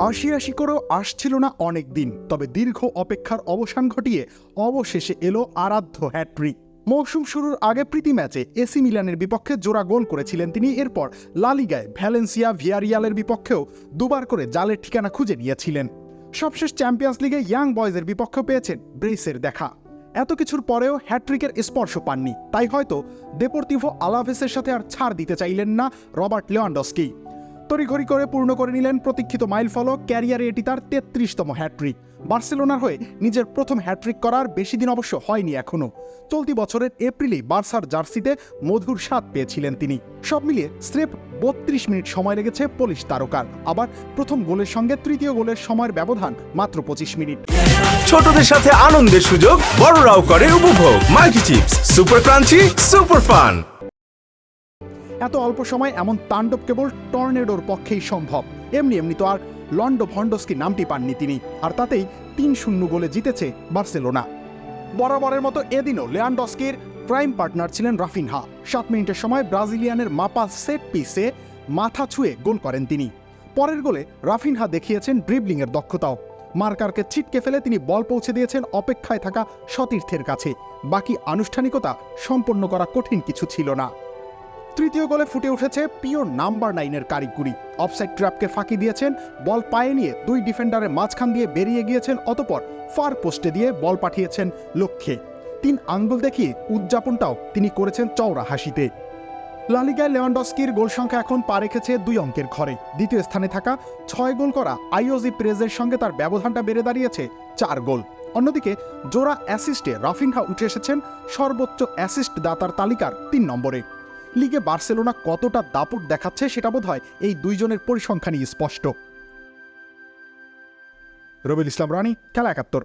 ৮০ করেও আসছিল না অনেক দিন, তবে দীর্ঘ অপেক্ষার অবসান ঘটিয়ে অবশেষে এলো আরাধ্য হ্যাট্রিক। মৌসুম শুরুর আগে প্রীতি ম্যাচে এসি মিলানের বিপক্ষে জোড়া গোল করেছিলেন তিনি। এরপর লা লিগায় ভ্যালেন্সিয়া, ভিয়ারিয়ালের বিপক্ষেও দুবার করে জালের ঠিকানা খুঁজে নিয়েছিলেন। সবশেষ চ্যাম্পিয়ন্স লিগে ইয়াং বয়েজের বিপক্ষে পেয়েছেন ব্রেসের দেখা। এত কিছুর পরেও হ্যাট্রিকের স্পর্শ পাননি, তাই হয়তো দেপোর্তিভো আলাভেসের সাথে আর ছাড় দিতে চাইলেন না রবার্ট লেভানডস্কি। তড়িঘড়ি করে পূর্ণ করে নিলেন প্রতীক্ষিত মাইলফলক। ক্যারিয়ারে এটি তার ৩৩তম হ্যাট্রিক। বার্সেলোনার হয়ে নিজের প্রথম হ্যাট্রিক করার বেশি দিন অবশ্য হয়নি এখনও। চলতি বছরের এপ্রিলেই বার্সার জার্সিতে মধুর স্বাদ পেয়েছিলেন তিনি। সব মিলিয়ে স্রেফ ৩২ মিনিট সময় লেগেছে পোলিশ তারকার। আবার প্রথম গোলের সঙ্গে তৃতীয় গোলের সময়ের ব্যবধান মাত্র ২৫ মিনিট। ছোটদের সাথে আনন্দের সুযোগ, বড়রাও করে উপভোগ। Multi chips, super crunchy, super fun. এত অল্প সময় এমন তাণ্ডব কেবল টর্নেডোর পক্ষেই সম্ভব। এমনি তো আর লন্ডভন্ডস্কি নামটি পাননি তিনি, আর তাতেই ৩-০ গোলে জিতেছে বার্সেলোনা। বরাবরের মতো এদিনও লেভানডস্কির প্রাইম পার্টনার ছিলেন রাফিনহা। ৭ মিনিটের সময় ব্রাজিলিয়ানের মাপা সেট পিসে মাথা ছুঁয়ে গোল করেন তিনি। পরের গোলে রাফিনহা দেখিয়েছেন ড্রিবলিংয়ের দক্ষতাও। মার্কারকে ছিটকে ফেলে তিনি বল পৌঁছে দিয়েছেন অপেক্ষায় থাকা সতীর্থের কাছে। বাকি আনুষ্ঠানিকতা সম্পন্ন করা কঠিন কিছু ছিল না। তৃতীয় গোলে ফুটে উঠেছে পিওর নাম্বার 9-এর কারিগরি। অফসাইড ট্র্যাপকে ফাঁকি দিয়েছেন, বল পায়ে নিয়ে দুই ডিফেন্ডারের মাঝখান দিয়ে বেরিয়ে গিয়েছেন, অতপর ফার পোস্টে দিয়ে বল পাঠিয়েছেন লক্ষ্যে। ৩ আঙ্গুল দেখিয়ে উদযাপনটাও তিনি করেছেন চওড়া হাসিতে। লা লিগায় লেভানডস্কির গোল সংখ্যা এখন পা রেখেছে 2 অঙ্কের ঘরে। দ্বিতীয় স্থানে থাকা 6 গোল করা আইওজি প্রেজের সঙ্গে তার ব্যবধানটা বেড়ে দাঁড়িয়েছে 4 গোল। অন্যদিকে জোড়া অ্যাসিস্টে রাফিনহা উঠে এসেছেন সর্বোচ্চ অ্যাসিস্ট দাতার তালিকার 3 নম্বরে। লিগে বার্সেলোনা কতটা দাপট দেখাচ্ছে সেটা বোধহয় এই দুইজনের পরিসংখ্যানই স্পষ্ট। রবিউল ইসলাম রানী, খেলা ৭১।